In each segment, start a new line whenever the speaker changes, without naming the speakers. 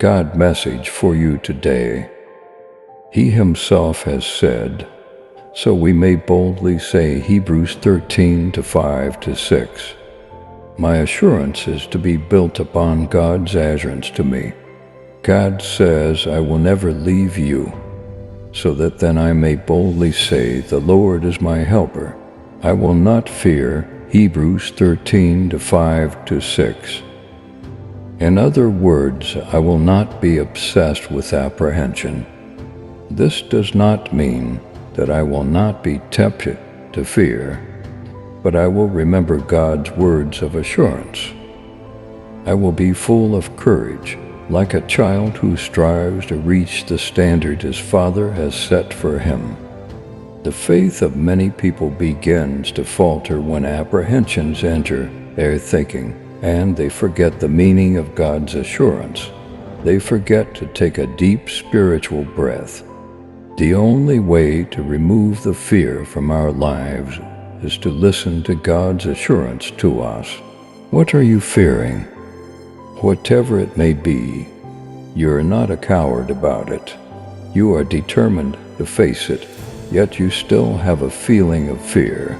God message for you today. He himself has said, so we may boldly say Hebrews 13:5-6. My assurance is to be built upon God's assurance to me. God says, I will never leave you, so that then I may boldly say, the Lord is my helper. I will not fear, Hebrews 13:5-6. In other words, I will not be obsessed with apprehension. This does not mean that I will not be tempted to fear, but I will remember God's words of assurance. I will be full of courage, like a child who strives to reach the standard his Father has set for him. The faith of many people begins to falter when apprehensions enter their thinking, and they forget the meaning of God's assurance. They forget to take a deep spiritual breath. The only way to remove the fear from our lives is to listen to God's assurance to us. What are you fearing? Whatever it may be, you're not a coward about it. You are determined to face it, yet you still have a feeling of fear.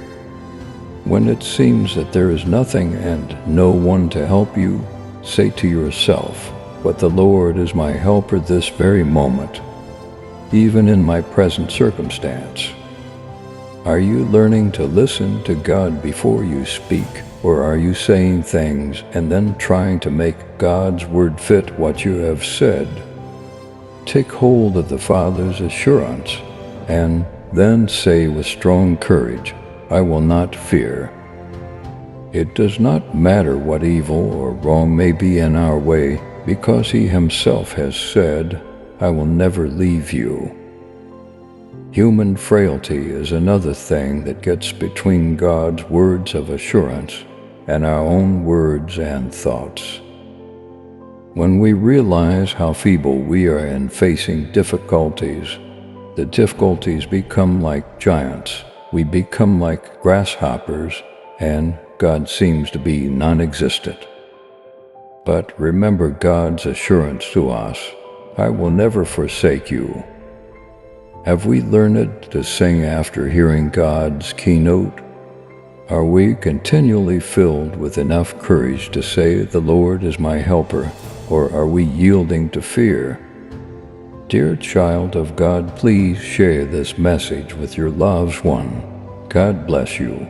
When it seems that there is nothing and no one to help you, say to yourself, but the Lord is my helper this very moment, even in my present circumstance. Are you learning to listen to God before you speak, or are you saying things and then trying to make God's word fit what you have said? Take hold of the Father's assurance, and then say with strong courage, I will not fear. It does not matter what evil or wrong may be in our way, because He Himself has said, I will never leave you. Human frailty is another thing that gets between God's words of assurance and our own words and thoughts. When we realize how feeble we are in facing difficulties, the difficulties become like giants. We become like grasshoppers, and God seems to be non-existent. But remember God's assurance to us, I will never forsake you. Have we learned to sing after hearing God's keynote? Are we continually filled with enough courage to say, the Lord is my helper, or are we yielding to fear? Dear child of God, please share this message with your loved one. God bless you.